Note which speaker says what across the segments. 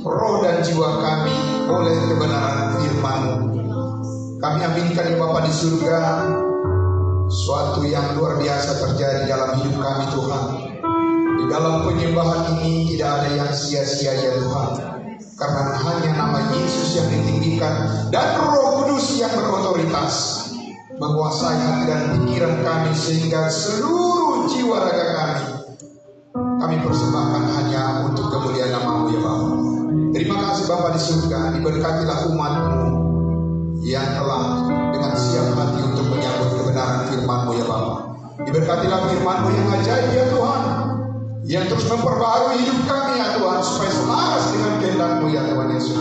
Speaker 1: roh dan jiwa kami oleh kebenaran firman-Mu. Kami aminkan ya Bapa di surga, suatu yang luar biasa terjadi dalam hidup kami Tuhan. Di dalam penyembahan ini tidak ada yang sia-sia ya Tuhan, karena hanya nama Yesus yang ditinggikan dan Roh Kudus yang berotoritas menguasai hati dan pikiran kami, sehingga seluruh jiwa raga kami persembahkan hanya untuk kemuliaan nama-Mu ya Bapa. Terima kasih Bapa di surga, diberkatilah umat-Mu yang telah dengan siap hati untuk menyambut kebenaran firman-Mu ya Bapa. Diberkatilah firman-Mu yang ajaib ya Tuhan, yang terus memperbarui hidup kami ya Tuhan, supaya selaras dengan kehendak-Mu ya Tuhan Yesus.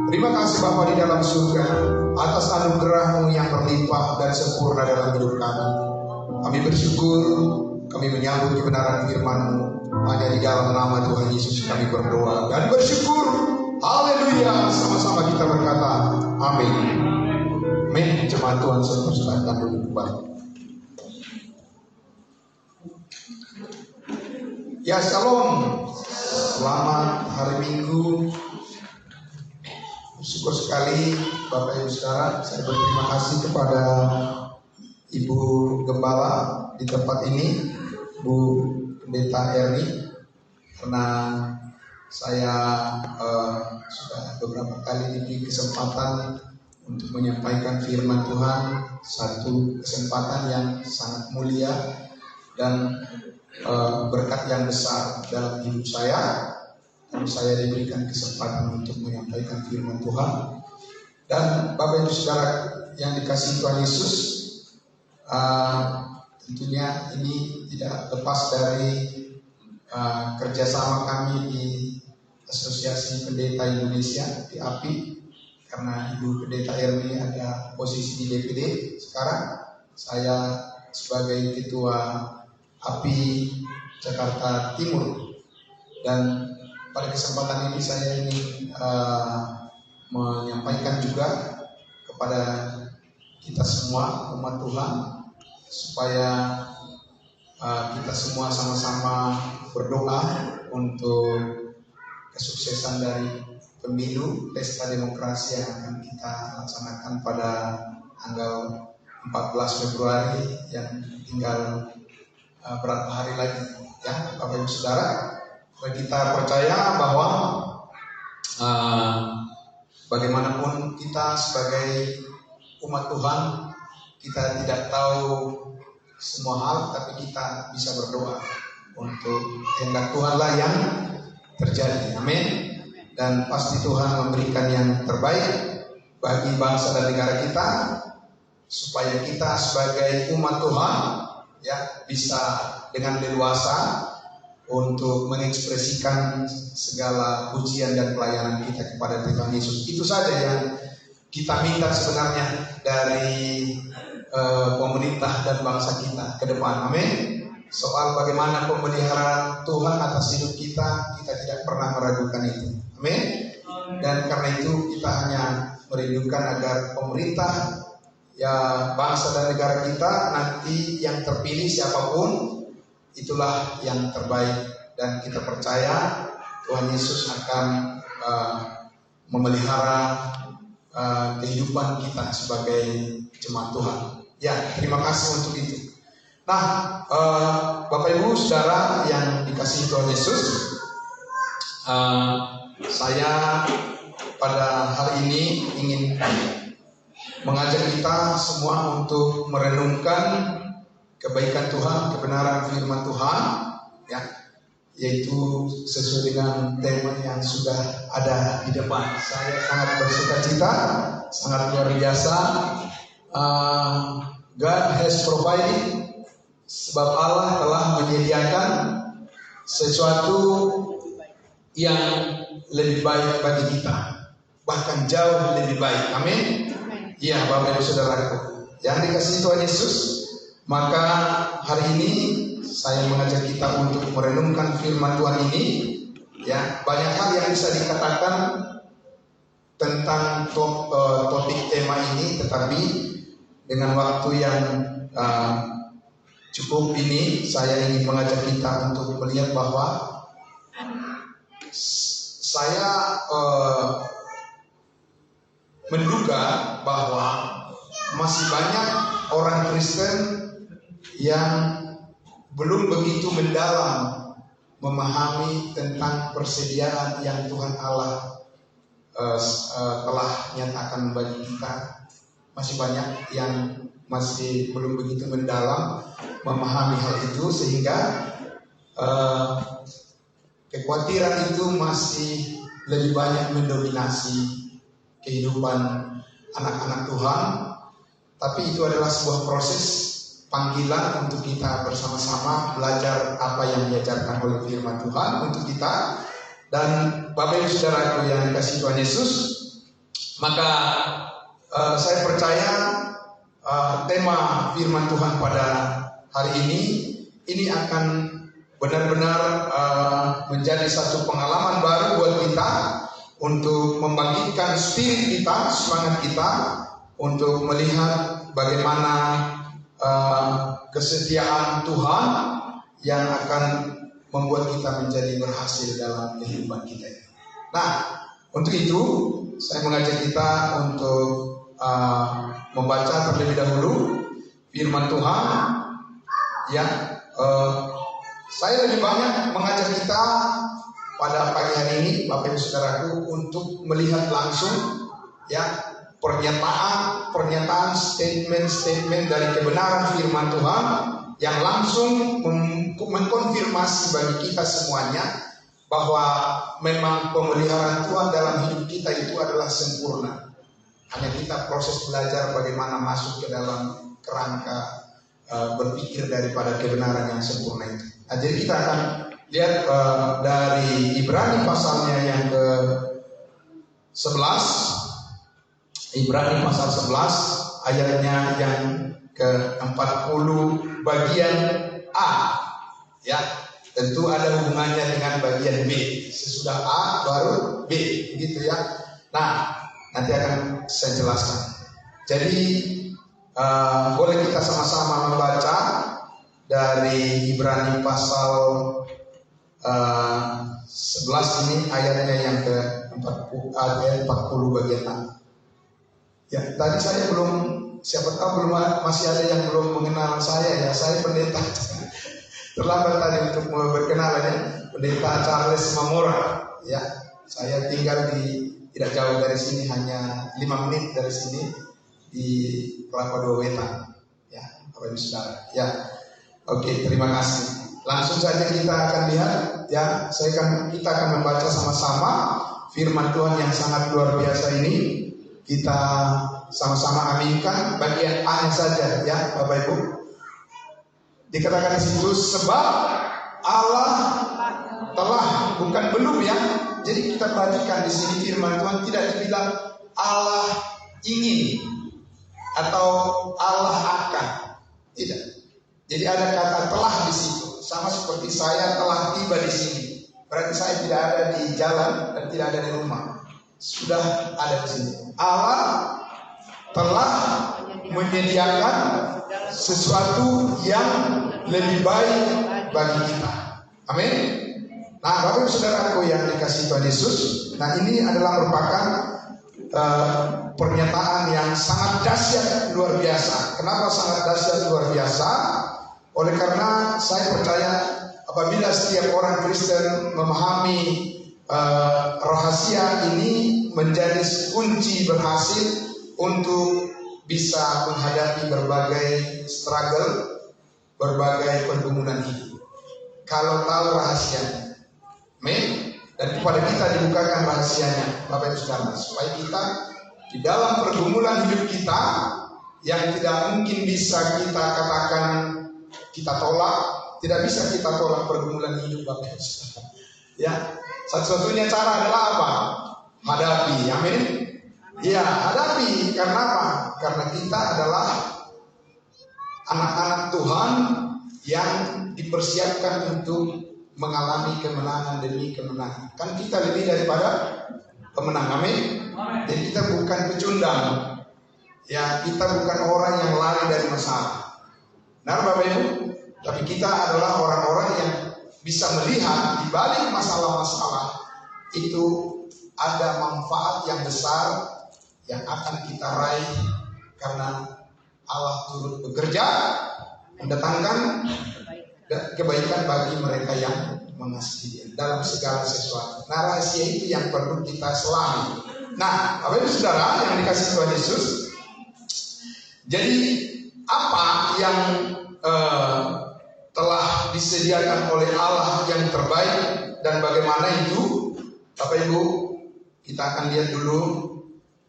Speaker 1: Terima kasih Bapa di dalam surga atas anugerah-Mu yang berlimpah dan sempurna dalam hidup kami. Kami bersyukur, kami menyambut kebenaran firman-Mu. Hanya di dalam nama Tuhan Yesus kami berdoa dan bersyukur. Haleluya. Sama-sama kita berkata amin. Amin. Jemaat Tuhan, saya persilakan dulu kembali. Ya, shalom. Selamat hari Minggu. Bersyukur sekali Bapak Ibu Saudara, saya berterima kasih kepada Ibu Gembala di tempat ini, Bu Pendeta Erni, karena saya sudah beberapa kali diberi kesempatan untuk menyampaikan firman Tuhan, satu kesempatan yang sangat mulia dan berkat yang besar dalam hidup saya. Dan saya diberikan kesempatan untuk menyampaikan firman Tuhan. Dan Bapak Ibu Saudara yang dikasihi Tuhan Yesus, tentunya ini tidak lepas dari kerjasama kami di Asosiasi Pendeta Indonesia di API, karena Ibu Pendeta Erni ada posisi di DPD sekarang. Saya sebagai Ketua API Jakarta Timur, dan pada kesempatan ini saya ingin menyampaikan juga kepada kita semua umat Tuhan, supaya kita semua sama-sama berdoa untuk kesuksesan dari pemilu pesta demokrasi yang akan kita laksanakan pada tanggal 14 Februari yang tinggal berapa hari lagi ya Bapak Ibu Saudara. Kita percaya bahwa bagaimanapun kita sebagai umat Tuhan, kita tidak tahu semua hal, tapi kita bisa berdoa untuk kehendak Tuhanlah yang terjadi. Amin. Dan pasti Tuhan memberikan yang terbaik bagi bangsa dan negara kita, supaya kita sebagai umat Tuhan ya bisa dengan leluasa untuk mengekspresikan segala pujian dan pelayanan kita kepada Tuhan Yesus. Itu saja yang kita minta sebenarnya dari pemerintah dan bangsa kita ke depan. Amin. Soal bagaimana pemeliharaan Tuhan atas hidup kita, kita tidak pernah meragukan itu. Amin. Dan karena itu kita hanya merindukan agar pemerintah ya bangsa dan negara kita nanti yang terpilih siapapun, itulah yang terbaik, dan kita percaya Tuhan Yesus akan memelihara kehidupan kita sebagai jemaat Tuhan. Ya, terima kasih untuk itu. Nah, Bapak Ibu Saudara yang dikasihi Tuhan Yesus, saya pada hari ini ingin mengajak kita semua untuk merenungkan kebaikan Tuhan, kebenaran firman Tuhan, ya, yaitu sesuai dengan tema yang sudah ada di depan. Saya sangat bersuka cita, sangat luar biasa. God has provided, sebab Allah telah menyediakan sesuatu yang lebih baik bagi kita, bahkan jauh lebih baik. Amin. Ya, Bapak Ibu Saudaraku yang dikasihi Tuhan Yesus, maka hari ini saya mengajak kita untuk merenungkan firman Tuhan ini. Ya, banyak hal yang bisa dikatakan tentang topik tema ini, tetapi dengan waktu yang cukup ini, saya ingin mengajak kita untuk melihat bahwa saya menduga bahwa masih banyak orang Kristen yang belum begitu mendalam memahami tentang persediaan yang Tuhan Allah telah nyatakan bagi kita. Masih banyak yang masih belum begitu mendalam memahami hal itu, sehingga kekhawatiran itu masih lebih banyak mendominasi kehidupan anak-anak Tuhan. Tapi itu adalah sebuah proses panggilan untuk kita bersama-sama belajar apa yang diajarkan oleh firman Tuhan untuk kita. Dan Bapak Ibu Saudaraku yang dikasihi Tuhan Yesus, maka saya percaya tema firman Tuhan pada hari ini akan benar-benar menjadi satu pengalaman baru buat kita untuk membangkitkan spirit kita, semangat kita untuk melihat bagaimana kesetiaan Tuhan yang akan membuat kita menjadi berhasil dalam kehidupan kita ini. Nah, untuk itu saya mengajak kita untuk membaca terlebih dahulu firman Tuhan. Ya, saya lebih banyak mengajak kita pada pagi hari ini, Bapak Ibu Saudaraku, untuk melihat langsung ya pernyataan statement dari kebenaran firman Tuhan yang langsung mengkonfirmasi bagi kita semuanya bahwa memang pemeliharaan Tuhan dalam hidup kita itu adalah sempurna. Hanya kita proses belajar bagaimana masuk ke dalam kerangka berpikir daripada kebenaran yang sempurna itu. Nah, jadi kita akan lihat dari Ibrani pasalnya yang ke-11, Ibrani pasal 11 ayatnya yang ke-40 bagian A. Ya, tentu ada hubungannya dengan bagian B. Sesudah A baru B, gitu ya. Nah, nanti akan saya jelaskan. Jadi boleh kita sama-sama membaca dari Ibrani pasal 11 ini ayatnya yang ke-40 bagian A. Ya, tadi saya belum, siapa tahu belum masih ada yang belum mengenal saya ya. Saya pendeta. Terlambat tadi untuk berkenalan ya. Pendeta Charles Mamora. Ya, saya tinggal di tidak jauh dari sini, hanya 5 menit dari sini di Kelapa Dua Wetan. Ya, Bapak Ibu Saudara. Ya, oke, terima kasih. Langsung saja kita akan lihat ya. Kita akan membaca sama-sama firman Tuhan yang sangat luar biasa ini. Kita sama-sama aminkan bagian A-nya saja ya, Bapak Ibu. Dikatakan di situ, sebab Allah telah, bukan belum ya. Jadi kita perhatikan di sini firman Tuhan tidak dibilang Allah ingin atau Allah akan, tidak. Jadi ada kata telah di situ, sama seperti saya telah tiba di sini. Berarti saya tidak ada di jalan dan tidak ada di rumah, sudah ada di sini. Allah telah menyediakan sesuatu yang lebih baik bagi kita. Amin. Nah, Bapak Ibu Saudaraku yang dikasihi Tuhan Yesus, nah ini adalah merupakan pernyataan yang sangat dahsyat luar biasa. Kenapa sangat dahsyat luar biasa? Oleh karena saya percaya apabila setiap orang Kristen memahami rahasia ini, menjadi kunci berhasil untuk bisa menghadapi berbagai struggle, berbagai pergumulan hidup. Kalau tahu rahasianya. Amin. Dan kepada kita dibukakan rahasianya, Bapak Ibu Saudara, supaya kita di dalam pergumulan hidup kita yang tidak mungkin bisa kita katakan kita tolak, tidak bisa kita tolak pergumulan hidup, Bapak Ibu Saudara. Ya, satu-satunya cara adalah apa? Hadapi. Amin. Ya, hadapi. Karena apa? Karena kita adalah anak-anak Tuhan yang dipersiapkan untuk mengalami kemenangan demi kemenangan. Kan kita lebih daripada pemenang. Amin. Jadi kita bukan pecundang. Ya, kita bukan orang yang lari dari masalah. Nah, Bapak Ibu, tapi kita adalah orang-orang yang bisa melihat di balik masalah-masalah itu ada manfaat yang besar yang akan kita raih karena Allah turut bekerja mendatangkan kebaikan bagi mereka yang mengasihi Dia dalam segala sesuatu. Nah, rahasia itu yang perlu kita selami. Nah, Bapak Ibu Saudara yang dikasihi Tuhan Yesus, jadi apa yang telah disediakan oleh Allah yang terbaik dan bagaimana itu, Bapak Ibu, kita akan lihat dulu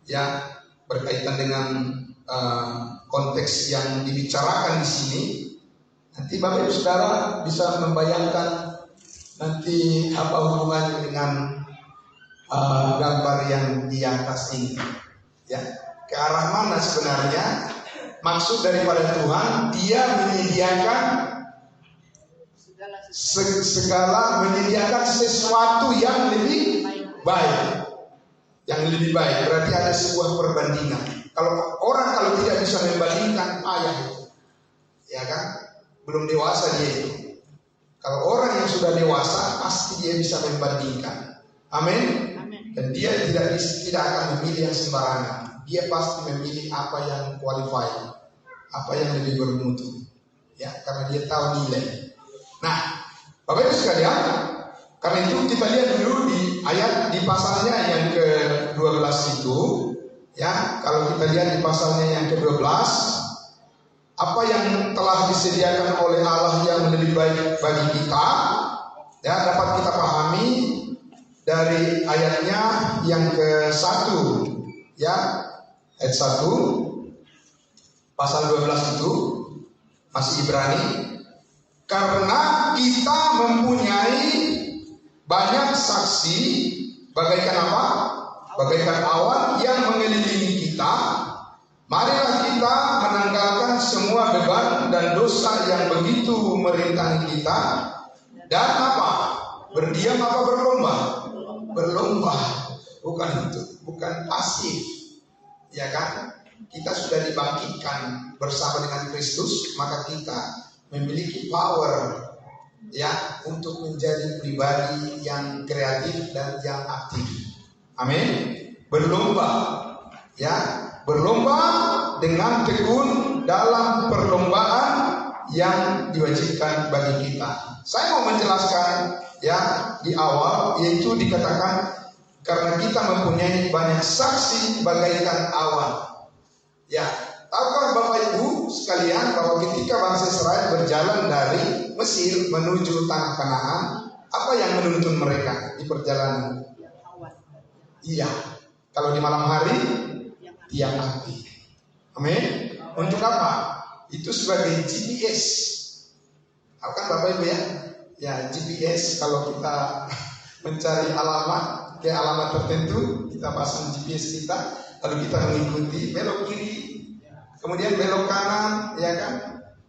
Speaker 1: ya berkaitan dengan konteks yang dibicarakan di sini. Nanti Bapak Ibu Saudara bisa membayangkan nanti apa hubungannya dengan gambar yang di atas ini, ya, ke arah mana sebenarnya maksud daripada Tuhan. Dia menyediakan segala menyediakan sesuatu yang lebih baik, berarti ada sebuah perbandingan. Kalau tidak bisa membandingkan, payah itu, ya kan, belum dewasa dia itu. Kalau orang yang sudah dewasa pasti dia bisa membandingkan. Amin. Dan dia tidak akan memilih yang sembarangan. Dia pasti memilih apa yang qualified, apa yang lebih bermutu. Ya, karena dia tahu nilai. Nah, Bapak Ibu sekalian, karena itu kita lihat dulu di pasalnya yang ke-12 itu, ya, kalau kita lihat di pasalnya yang ke-12, apa yang telah disediakan oleh Allah yang lebih baik bagi kita, ya, dapat kita pahami dari ayatnya yang ke-1, ya, ayat 1, pasal 12 itu masih Ibrani. Karena kita mempunyai banyak saksi, bagaikan apa? Bagaikan awan yang mengelilingi kita. Marilah kita menanggalkan semua beban dan dosa yang begitu merintangi kita, dan apa? Berdiam apa berlomba? Berlomba, bukan pasif, ya kan? Kita sudah dibangkitkan bersama dengan Kristus, maka kita memiliki power, ya, untuk menjadi pribadi yang kreatif dan yang aktif. Amin. Berlomba, ya. Berlomba dengan tekun dalam perlombaan yang diwajibkan bagi kita. Saya mau menjelaskan, ya, di awal, yaitu dikatakan karena kita mempunyai banyak saksi bagaikan awan. Ya, tahukah Bapak Ibu sekalian bahwa ketika bangsa Israel berjalan dari Mesir menuju tanah Kanaan, apa yang menuntun mereka di perjalanan? Iya, kalau di malam hari tiang api. Amin. Untuk apa? Itu sebagai GPS. Tahu kan Bapak Ibu ya? Ya, GPS kalau kita mencari alamat ke alamat tertentu, kita pasang GPS kita, lalu kita mengikuti belok kiri, kemudian belok kanan, ya kan?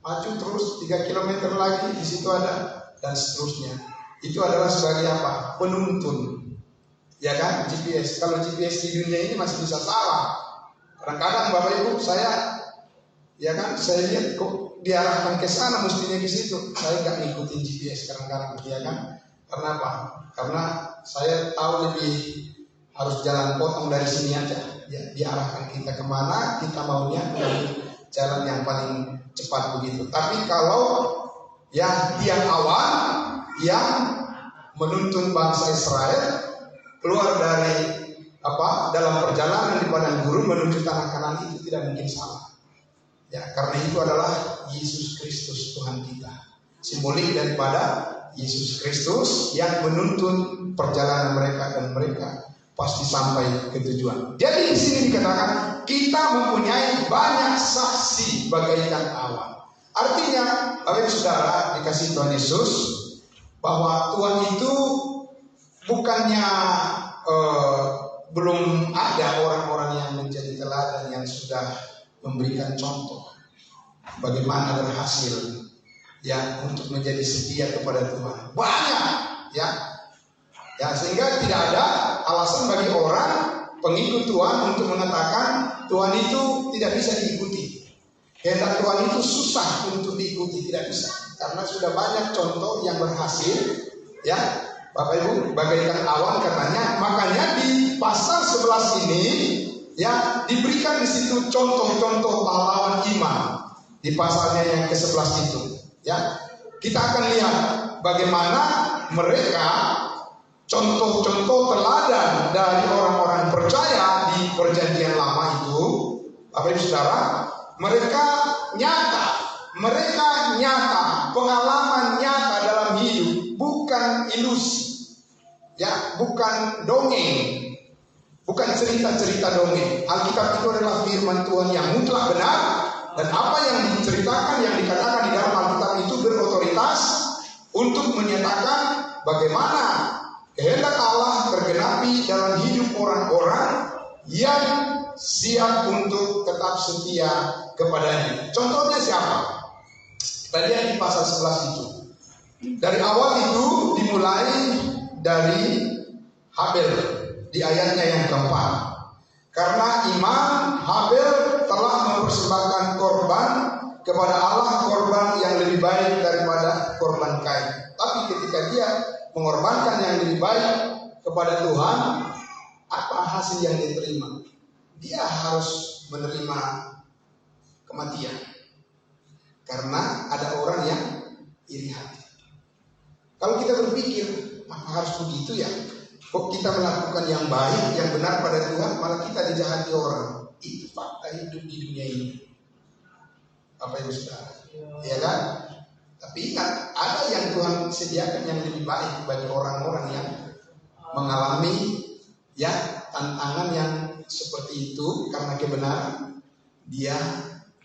Speaker 1: Maju terus 3 km lagi, di situ ada, dan seterusnya. Itu adalah sebagai apa? Penuntun. Ya kan? GPS. Kalau GPS di dunia ini masih bisa salah. Kadang-kadang Bapak Ibu, saya lihat kok diarahkan ke sana, mestinya ke situ. Saya nggak ngikutin GPS kadang-kadang, ya kan? Karena apa? Karena saya tahu lebih harus jalan potong dari sini aja. Ya, diarahkan kita kemana, kita maunya dari jalan yang paling cepat begitu. Tapi kalau ya tiang awan yang menuntun bangsa Israel keluar dari dalam perjalanan di padang gurun menuju tanah Kanaan, itu tidak mungkin salah. Ya, karena itu adalah Yesus Kristus Tuhan kita. Simbolik daripada Yesus Kristus yang menuntun perjalanan mereka, dan mereka pasti sampai ke tujuan. Jadi di sini dikatakan kita mempunyai banyak saksi bagaikan awan. Artinya, Bapak Ibu Saudara dikasih Tuhan Yesus, bahwa Tuhan itu bukannya belum ada orang-orang yang menjadi teladan yang sudah memberikan contoh bagaimana berhasil, ya, untuk menjadi setia kepada Tuhan. Banyak, ya, sehingga tidak ada alasan bagi orang pengikut Tuhan untuk mengatakan Tuhan itu tidak bisa diikuti. Kehendak Tuhan itu susah untuk diikuti, tidak bisa, karena sudah banyak contoh yang berhasil, ya, Bapak Ibu, bagaikan awan katanya. Makanya di pasal 11 ini ya diberikan di situ contoh-contoh pahlawan iman di pasalnya yang ke-11 itu. Ya, kita akan lihat bagaimana mereka contoh-contoh teladan dari orang-orang percaya di perjanjian lama itu. Bapak Ibu Saudara, mereka nyata pengalaman nyata dalam hidup, bukan ilusi, ya, bukan dongeng, bukan cerita-cerita dongeng. Alkitab itu adalah firman Tuhan yang mutlak benar, dan apa yang diceritakan, yang dikatakan di dalam Alkitab itu berotoritas untuk menyatakan bagaimana kehendak Allah tergenapi dalam hidup orang-orang yang siap untuk tetap setia kepadanya. Contohnya siapa? Kita lihat di pasal 11 itu. Dari awal itu dimulai dari Habel di ayatnya yang keempat. Karena iman Habel telah mempersembahkan korban kepada Allah, korban yang lebih baik daripada korban Kain. Tapi ketika dia mengorbankan yang lebih baik kepada Tuhan, apa hasil yang diterima? Dia harus menerima kematian. Karena ada orang yang iri hati. Kalau kita berpikir, apa harus begitu ya? Kok kita melakukan yang baik, yang benar pada Tuhan, malah kita dijahati orang. Itu fakta hidup di dunia ini. Apa Ibu Saudara? Ya kan? Tapi ingat, ada yang Tuhan sediakan yang lebih baik bagi orang-orang yang mengalami ya tantangan yang seperti itu. Karena kebenaran, dia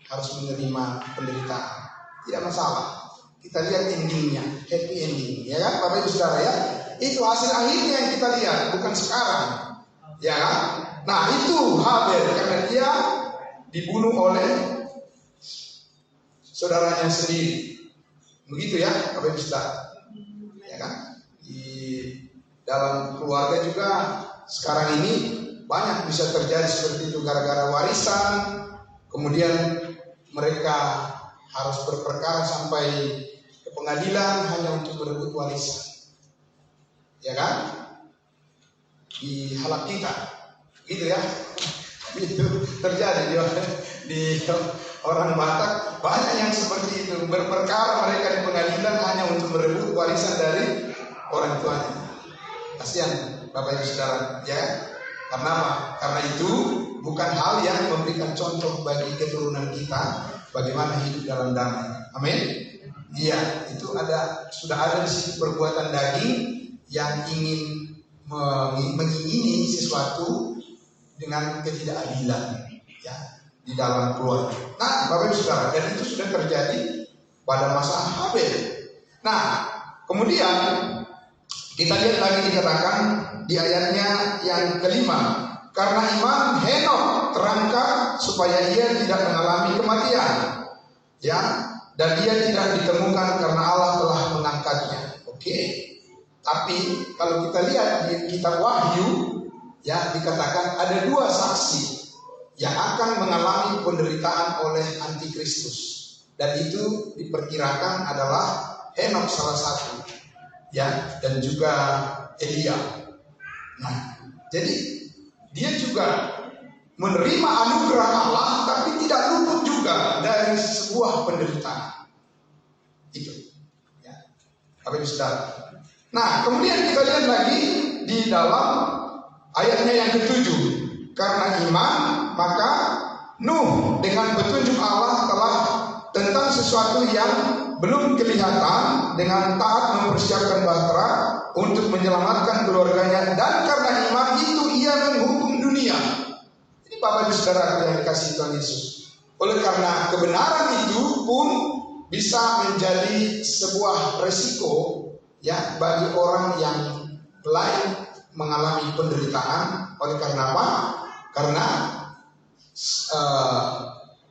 Speaker 1: harus menerima penderitaan. Tidak masalah. Kita lihat endingnya, happy ending, ya kan, Bapak Ibu Saudara ya. Itu hasil akhirnya yang kita lihat, bukan sekarang, ya kan. Nah itu Habel, karena dia dibunuh oleh saudaranya sendiri. Begitu ya, Bapak Ibu Saudara, ya kan. Di dalam keluarga juga sekarang ini banyak bisa terjadi seperti itu, gara-gara warisan. Kemudian mereka harus berperkara sampai ke pengadilan hanya untuk berebut warisan, ya kan? Di halak kita, gitu ya. Itu terjadi di orang Batak, banyak yang seperti itu, berperkara mereka di pengadilan hanya untuk berebut warisan dari orang tuanya. Kasihan Bapak Ibu Saudara, ya. Karena apa? Karena itu bukan hal yang memberikan contoh bagi keturunan kita bagaimana hidup dalam damai. Amin. Iya, itu sudah ada di situ perbuatan daging yang ingin mengingini sesuatu dengan ketidakadilan, ya, di dalam keluarga. Nah, Bapak Ibu Saudara, dan itu sudah terjadi pada masa Habel. Nah, kemudian kita lihat lagi dikatakan di ayatnya yang kelima. Karena iman Henokh terangkat supaya ia tidak mengalami kematian, ya, dan ia tidak ditemukan karena Allah telah mengangkatnya. Oke. Tapi kalau kita lihat di kitab Wahyu, ya, dikatakan ada dua saksi yang akan mengalami penderitaan oleh antikristus, dan itu diperkirakan adalah Henokh salah satu, ya, dan juga Elia. Nah, jadi dia juga menerima anugerah Allah, tapi tidak luput juga dari sebuah penderitaan. Itu, ya, Bapak Ibu Saudara. Nah, kemudian kita lihat lagi di dalam ayatnya yang ke-7. Karena iman, maka Nuh dengan petunjuk Allah telah tentang sesuatu yang belum kelihatan dengan taat mempersiapkan bahtera untuk menyelamatkan keluarganya, dan karena iman itu ia menghukum dunia. Ini Bapak Ibu Saudara yang dikasihi Tuhan Yesus. Oleh karena kebenaran itu pun bisa menjadi sebuah resiko, ya, bagi orang yang lain mengalami penderitaan. Oleh karena apa? Karena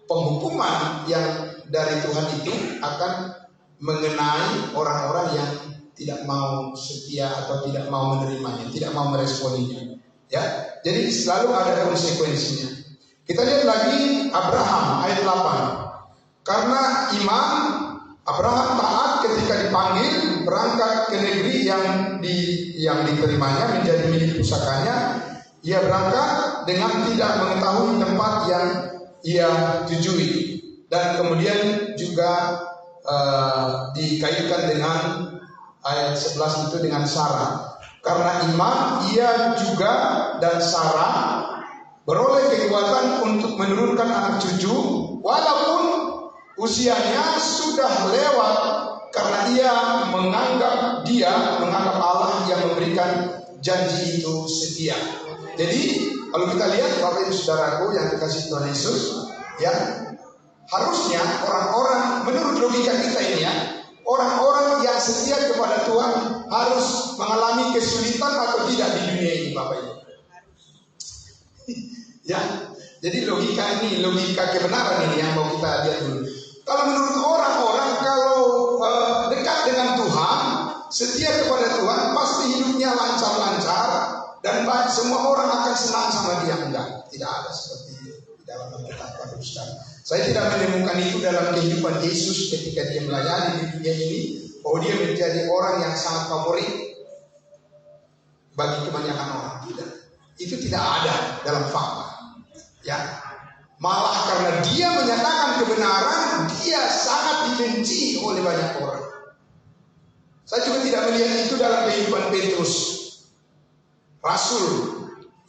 Speaker 1: penghukuman yang dari Tuhan itu akan mengenai orang-orang yang tidak mau setia atau tidak mau menerimanya, tidak mau meresponinya, ya. Jadi selalu ada konsekuensinya. Kita lihat lagi Abraham ayat 8. Karena iman Abraham taat ketika dipanggil berangkat ke negeri yang diterimanya menjadi milik pusakanya. Ia berangkat dengan tidak mengetahui tempat yang ia tujui, dan kemudian juga dikaitkan dengan ayat 11 itu dengan Sarah. Karena iman ia juga dan Sarah beroleh kekuatan untuk menurunkan anak cucu walaupun usianya sudah lewat, karena ia menganggap Allah yang memberikan janji itu setia. Jadi kalau kita lihat Bapak Ibu Saudaraku yang dikasihi Tuhan Yesus, ya, harusnya orang-orang menurut logika kita ini ya, orang-orang yang setia kepada Tuhan harus mengalami kesulitan atau tidak di dunia ini, Bapak Ibu. Ya, jadi logika ini, logika kebenaran ini yang mau kita lihat dulu. Kalau menurut orang-orang, kalau dekat dengan Tuhan, setia kepada Tuhan, pasti hidupnya lancar-lancar dan semua orang akan senang sama dia. Enggak, tidak ada seperti itu di dalam Alkitab, Bapak Ibu. Saya tidak menemukan itu dalam kehidupan Yesus ketika dia melayani di dunia ini, bahwa dia menjadi orang yang sangat favorit bagi kebanyakan orang. Tidak, itu tidak ada dalam fakta. Ya, malah karena dia menyatakan kebenaran, dia sangat dibenci oleh banyak orang. Saya juga tidak melihat itu dalam kehidupan Petrus, rasul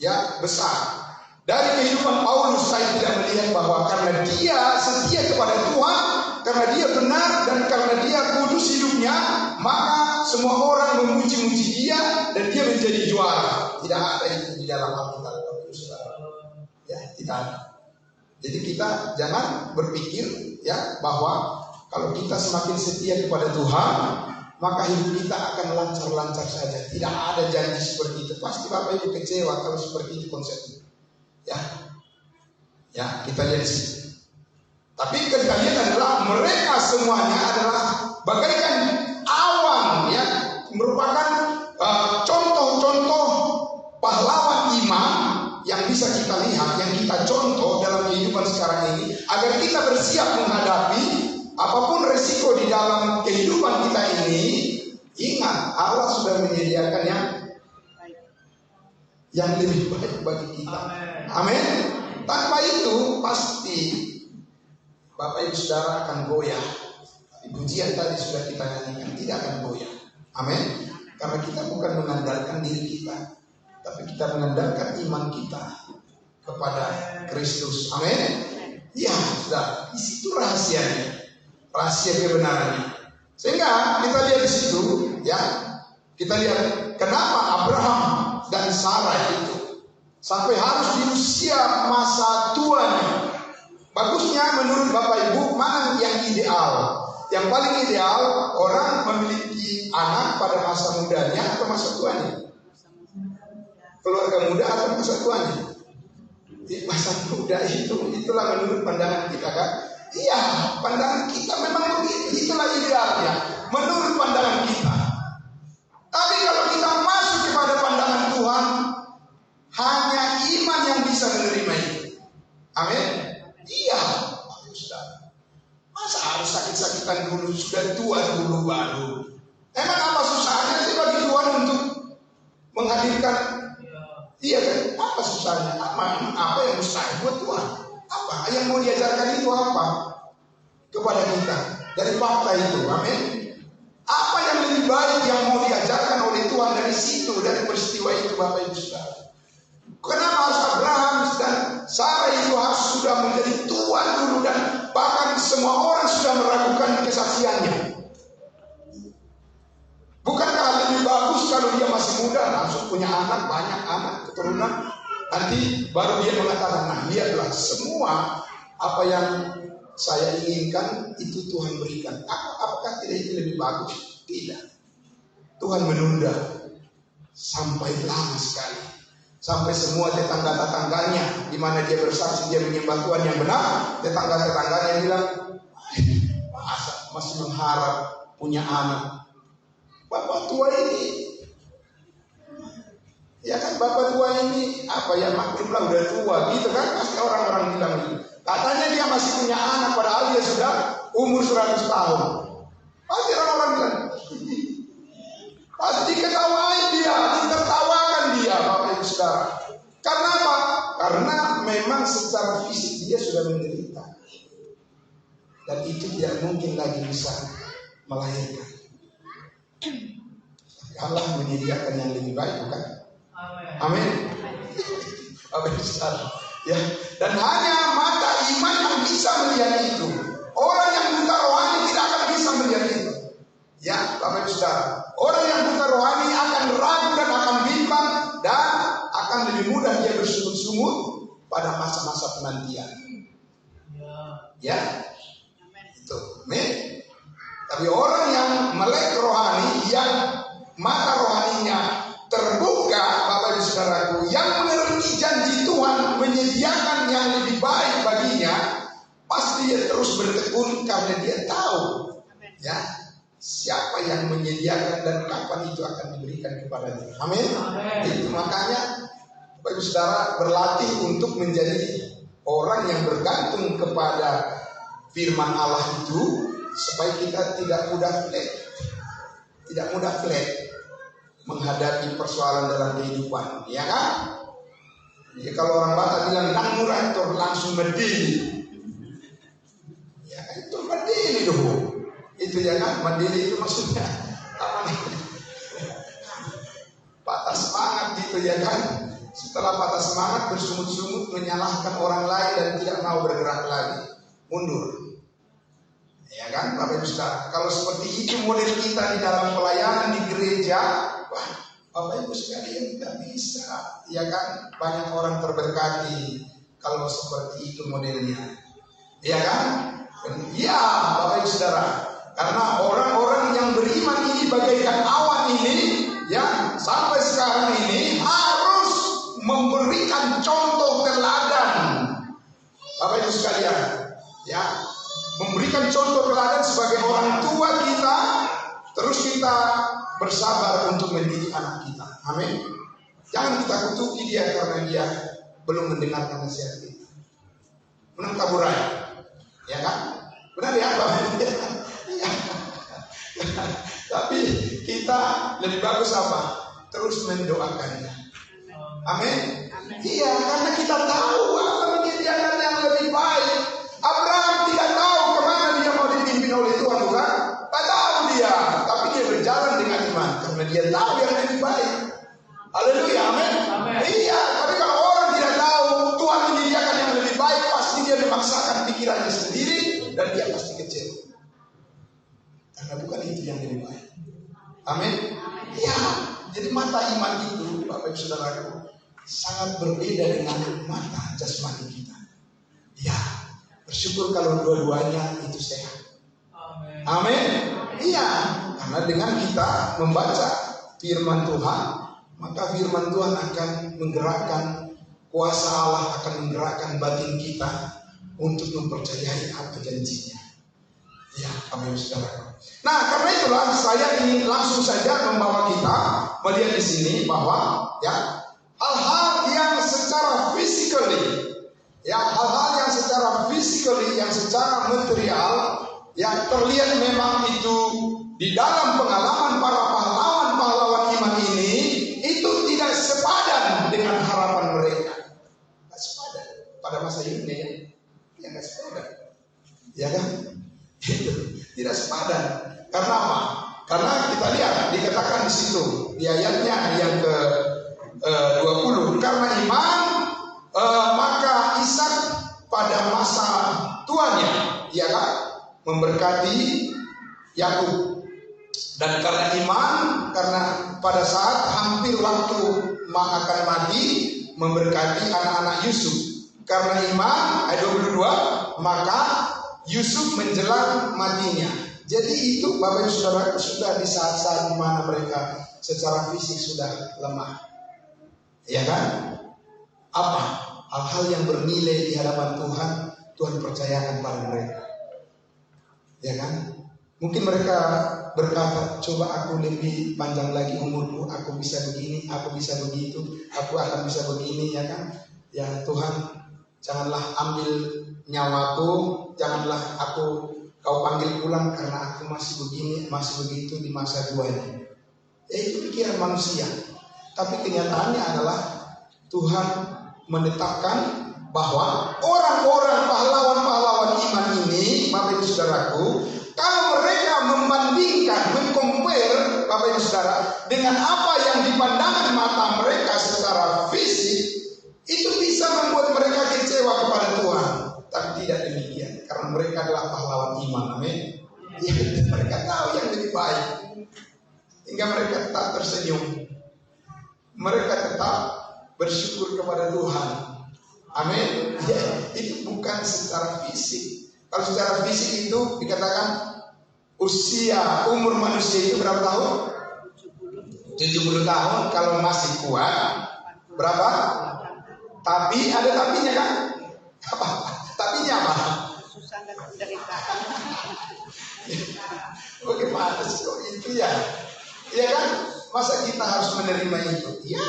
Speaker 1: ya besar. Dari kehidupan Paulus saya tidak melihat bahwa karena dia setia kepada Tuhan, karena dia benar dan karena dia kudus hidupnya, maka semua orang memuji-muji dia dan dia menjadi juara. Tidak ada itu di dalam Alkitab. Ya, tidak ada. Jadi kita jangan berpikir ya bahwa kalau kita semakin setia kepada Tuhan, maka hidup kita akan lancar-lancar saja. Tidak ada janji seperti itu. Pasti Bapak Ibu kecewa kalau seperti itu konsepnya. Ya, kita lihat di sini. Tapi kita lihat adalah mereka semuanya adalah bagaikan awan, ya, merupakan contoh-contoh pahlawan iman yang bisa kita lihat, yang kita contoh dalam kehidupan sekarang ini, agar kita bersiap menghadapi apapun resiko di dalam kehidupan kita ini. Ingat, Allah sudah menyediakan yang lebih baik bagi kita. Amin. Tanpa itu pasti Bapak Ibu Saudara akan goyah. Pujian tadi sudah kita nyanyikan, tidak akan goyah. Amin. Karena kita bukan mengandalkan diri kita, tapi kita mengandalkan iman kita kepada Kristus. Amin. Ya, sudah. Di situ rahasianya, rahasia kebenarannya. Sehingga kita lihat di situ, ya, kita lihat kenapa Abraham dan Sarah itu sampai harus di usia masa tuanya. Bagusnya menurut Bapak Ibu, mana yang ideal? Yang paling ideal orang memiliki anak pada masa mudanya atau masa tuanya? Keluarga muda atau masa tuanya? Di masa muda itulah menurut pandangan kita kan? Iya, pandangan kita memang begitu. Itulah idealnya menurut pandangan kita. Tapi kalau kita masuk kepada pandangan Tuhan, hanya iman yang bisa menerima itu. Amin. Iya, Ustaz. Masa harus sakit-sakitan dulu, sudah tua dulu baru? Emang apa susahnya sih bagi Tuhan untuk menghadirkan? Iya kan? Apa susahnya? Apa yang mustahil buat Tuhan? Apa yang mau diajarkan itu apa kepada kita dari fakta itu? Amin. Apa yang lebih baik yang mau diajarkan oleh Tuhan dari situ, dari peristiwa itu, Bapak Ibu Saudara? Kenapa harus Abraham dan Sarah itu harus sudah menjadi tua dulu, dan bahkan semua orang sudah meragukan kesaksiannya? Bukankah lebih bagus kalau dia masih muda, langsung punya anak, banyak anak, keturunan, nanti baru dia mengatakan, nah lihatlah semua apa yang saya inginkan itu Tuhan berikan. Apakah tidak itu lebih bagus? Tidak. Tuhan menunda sampai lama sekali, sampai semua tetangga-tetangganya, di mana dia bersaksi dia menyembah Tuhan yang benar, tetangga-tetangganya bilang, masa masih mengharap punya anak? Bapak tua ini, ya kan, bapak tua ini apa ya, maklumlah udah tua gitu kan, pasti orang-orang bilang gitu. Katanya dia masih punya anak padahal dia sudah umur 100 tahun. Pasti orang bilang, pasti diketawain dia, ditertawakan dia, Bapak Ibu Saudara. Karena apa? Karena memang secara fisik dia sudah menderita. Dan itu tidak mungkin lagi bisa melahirkan. Allah menyediakan yang lebih baik, bukan? Amin. Bapak Ibu Saudara. Ya. Dan hanya mata iman yang bisa melihat itu. Orang yang buta rohani tidak akan bisa melihat itu. Ya, Bapak Ibu Saudara. Orang yang buta rohani akan ragu dan akan bimbang dan akan lebih mudah dia bersungut-sungut pada masa-masa penantian. Ya, itu. Amin. Tapi orang yang melek rohani, yang mata rohaninya terbuka, Bapak Ibu Saudaraku, yang mengerti janji Tuhan menyediakan yang lebih baik baginya, pasti dia terus bertekun karena dia tahu, ya, siapa yang menyediakan dan kapan itu akan diberikan kepadanya. Amin. Itu makanya Bapak Ibu Saudara berlatih untuk menjadi orang yang bergantung kepada firman Allah itu, supaya kita tidak mudah flat menghadapi persoalan dalam kehidupan, ya kan? Jadi kalau orang Batak bilang nangurator langsung berdiri, ya itu berdiri dulu. Itu ya kan, berdiri itu maksudnya apa nih? Patah semangat gitu ya kan? Setelah patah semangat bersungut-sungut menyalahkan orang lain dan tidak mau bergerak lagi, mundur. Ya kan, Bapak Ibu Saudara. Kalau seperti itu model kita di dalam pelayanan di gereja, wah, Bapak Ibu sekalian tidak bisa. Ya kan, banyak orang terberkati kalau seperti itu modelnya. Ya kan? Ya, Bapak Ibu Saudara. Karena orang-orang yang beriman ini bagaikan awan ini, ya, sampai sekarang ini harus memberikan contoh teladan. Bapak Ibu sekalian, ya, memberikan contoh teladan sebagai orang tua kita, terus kita bersabar untuk mendidik anak kita. Amin. Jangan kita kutuki dia karena dia belum mendengarkan nasihat kita. Menang taburai, ya kan? Benar ya, Bapak? Ya. Tapi kita lebih bagus apa? Terus mendoakannya. Amin. Iya, karena kita tahu Allah menyediakan yang lebih baik. Abraham tidak tahu kemana dia mau dipimpin oleh Tuhan, bukan? Tak tahu dia, tapi dia berjalan dengan iman karena dia tahu yang lebih baik. Haleluya, amin. Iya, tapi kalau orang tidak tahu Tuhan menyediakan yang lebih baik, pasti dia memaksakan pikirannya sendiri dan dia pasti kecewa. Karena bukan itu yang lebih baik. Amin. Iya, jadi mata iman itu, Bapak Ibu Saudaraku, sangat berbeda dengan mata jasmani kita. Ya. Bersyukur kalau dua-duanya itu sehat. Amin. Iya, karena dengan kita membaca firman Tuhan, maka firman Tuhan akan menggerakkan, kuasa Allah akan menggerakkan batin kita untuk mempercayai apa janjinya. Ya, Amin, saudara. Nah, karena itulah saya ingin langsung saja membawa kita melihat di sini bahwa ya hal-hal yang secara physically, ya hal-hal yang secara physically, yang secara material, yang terlihat memang itu di dalam pengalaman para pahlawan iman ini, itu tidak sepadan dengan harapan mereka. Tidak sepadan pada masa ini ya, tidak sepadan, ya kan? Itu tidak sepadan. Karena apa? Karena kita lihat dikatakan di situ di ayatnya yang ke 20, karena iman maka Ishak pada masa tuanya, ya kan, memberkati Yakub, dan karena iman, karena pada saat hampir waktu akan mati, memberkati anak-anak Yusuf. Karena iman, ayat 22, maka Yusuf menjelang matinya. Jadi itu Bapak Ibu Saudara sudah di saat-saat di mana mereka secara fisik sudah lemah, ya kan? Apa? Hal-hal yang bernilai di hadapan Tuhan, Tuhan percayakan pada mereka, ya kan? Mungkin mereka berkata, coba aku lebih panjang lagi umurku, aku bisa begini, aku bisa begitu, aku akan bisa begini, ya kan? Ya Tuhan, janganlah ambil nyawaku, janganlah aku kau panggil pulang karena aku masih begini, masih begitu di masa tuanya. Itu pikiran manusia. Tapi kenyataannya adalah Tuhan menetapkan bahwa orang-orang pahlawan-pahlawan iman ini, Bapak Ibu Saudaraku, kalau mereka membandingkan, mengcompare, Bapak Ibu Saudara, dengan apa yang dipandangkan mata mereka secara fisik, itu bisa membuat mereka kecewa kepada Tuhan. Tapi tidak demikian, karena mereka adalah pahlawan iman. Amin. Ya, mereka tahu yang lebih baik, hingga mereka tetap tersenyum. Mereka tetap bersyukur kepada Tuhan. Amin. Ya, itu bukan secara fisik. Kalau secara fisik itu dikatakan umur manusia itu berapa tahun? 70 tahun. Kalau masih kuat berapa? Tapi ada tapinya kan? Apa? Tapinya apa?
Speaker 2: Susah dan menderita.
Speaker 1: Bagaimana sih kok itu ya? Iya kan? Masa kita harus menerima itu? Ya,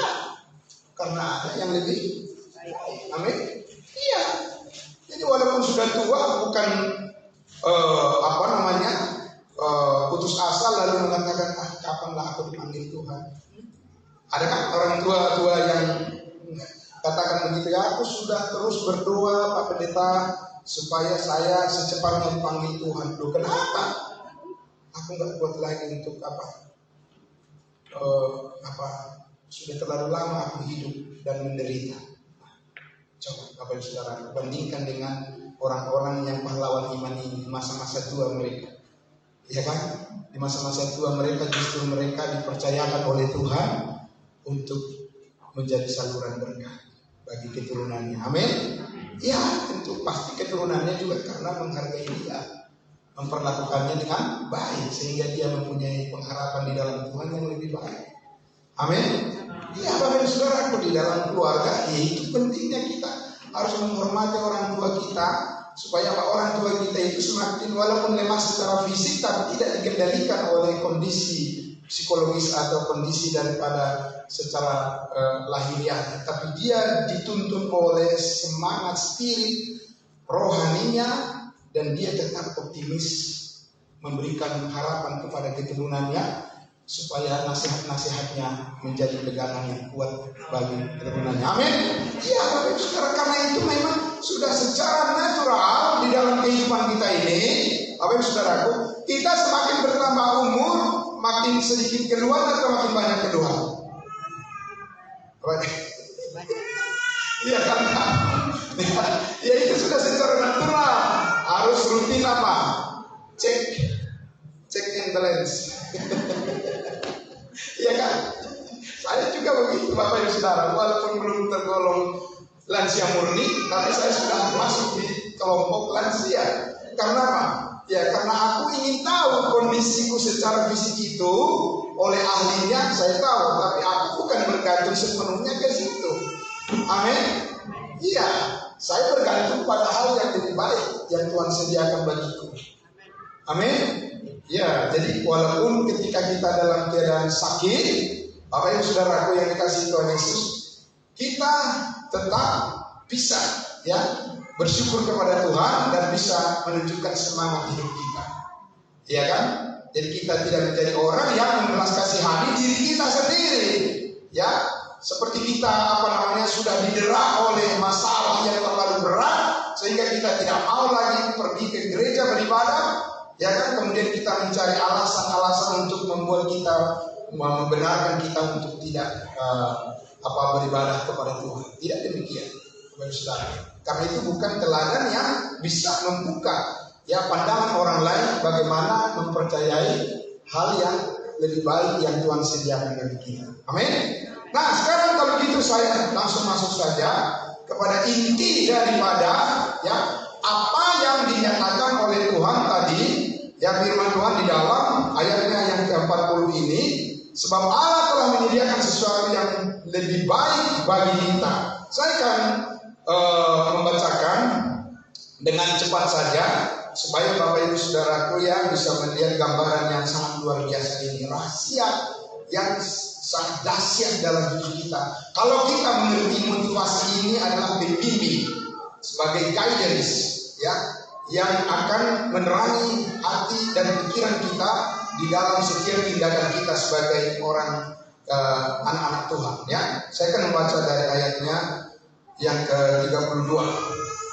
Speaker 1: karena ada yang lebih. Amin. Iya. Jadi walaupun sudah tua, bukan putus asa lalu mengatakan, kapanlah aku dipanggil Tuhan. Ada kan orang tua yang katakan begitu, ya aku sudah terus berdoa Pak Pendeta supaya saya secepatnya dipanggil Tuhan. Loh, kenapa? Aku nggak kuat lagi untuk sudah terlalu lama aku hidup dan menderita. Coba Bapak Ibu Saudara bandingkan dengan orang-orang yang pahlawan iman ini, masa-masa tua mereka, ya kan? Di masa-masa tua mereka justru mereka dipercayakan oleh Tuhan untuk menjadi saluran berkah bagi keturunannya. Amin. Ya, tentu pasti keturunannya juga karena menghargai dia, memperlakukannya dengan baik sehingga dia mempunyai pengharapan di dalam Tuhan yang lebih baik. Amin. Ya, Bapak Ibu Saudara, di dalam keluarga itu pentingnya kita harus menghormati orang tua kita, supaya orang tua kita itu semakin walaupun lemah secara fisik tapi tidak dikendalikan oleh kondisi psikologis atau kondisi daripada secara lahiriah, tapi dia dituntun oleh semangat spirit rohaninya dan dia tetap optimis memberikan harapan kepada keturunannya supaya nasihat-nasihatnya menjadi pegangan yang kuat bagi keturunannya. Amin. Iya, Bapak Ibu Saudara, karena itu memang sudah secara natural di dalam kehidupan kita ini, Bapak Ibu Saudaraku, kita semakin bertambah umur, makin sedikit keluhan atau makin banyak keluhan? Iya kan? Ya itu sudah secara natural. Harus rutin apa? Check and balance. Iya kan? Saya juga begitu Bapak Ibu Saudara, walaupun belum tergolong lansia murni, tapi saya sudah masuk di kelompok lansia. Karena apa? Ya karena aku ingin tahu kondisiku secara fisik itu oleh ahlinya saya tahu, tapi aku bukan bergantung sepenuhnya ke situ. Amin. Iya, saya bergantung pada hal yang lebih baik yang Tuhan sediakan bagiku. Amin. Ya, jadi walaupun ketika kita dalam keadaan sakit, Bapak Ibu Saudaraku yang dikasihi Tuhan Yesus, kita tetap bisa ya bersyukur kepada Tuhan dan bisa menunjukkan semangat hidup kita. Iya kan? Jadi kita tidak menjadi orang yang membelas kasihani diri kita sendiri. Ya, seperti kita sudah didera oleh masalah yang terlalu berat sehingga kita tidak mau lagi pergi ke gereja beribadah. Ya kan, kemudian kita mencari alasan-alasan untuk membuat kita membenarkan kita untuk tidak beribadah kepada Tuhan. Tidak demikian, Bapak Saudara. Karena itu bukan teladan yang bisa membuka ya pandangan orang lain bagaimana mempercayai hal yang lebih baik yang Tuhan sediakan bagi kita. Amin. Nah, sekarang kalau gitu saya langsung masuk saja kepada inti daripada ya apa yang dinyatakan oleh Tuhan tadi. Ya, firman Tuhan di dalam ayatnya yang ke-40 ini, sebab Allah telah menyediakan sesuatu yang lebih baik bagi kita. Saya akan membacakan dengan cepat saja supaya Bapak Ibu Saudaraku ya bisa melihat gambaran yang sangat luar biasa ini, rahasia yang sangat dahsyat dalam hidup kita. Kalau kita mengerti motivasi ini adalah bimbing sebagai guidance ya. yang akan menerangi hati dan pikiran kita di dalam setiap tindakan kita sebagai orang anak-anak Tuhan. Ya, saya akan membaca dari ayatnya yang ke-32.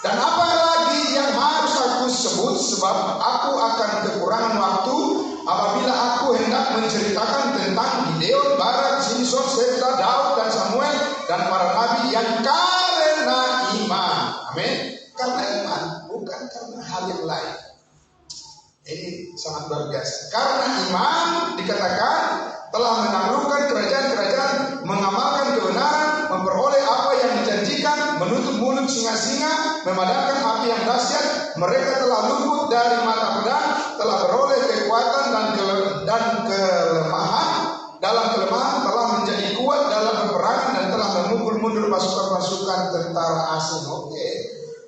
Speaker 1: Dan apa lagi yang harus aku sebut, sebab aku akan kekurangan waktu apabila aku hendak menceritakan tentang Gideon, Barak, Simson, Yefta, Daud dan Samuel dan para nabi yang karena iman. Amin. Karena iman, bukan karena hal yang lain. Ini sangat luar biasa. Karena iman dikatakan telah menaklukkan kerajaan-kerajaan, mengamalkan kebenaran, memperoleh apa yang dijanjikan, menutup mulut singa-singa, memadamkan api yang dahsyat. Mereka telah luput dari mata pedang, telah beroleh kekuatan dan kelemahan. Dalam kelemahan telah menjadi kuat dalam peperangan dan telah memukul mundur pasukan-pasukan tentara asing. Oke,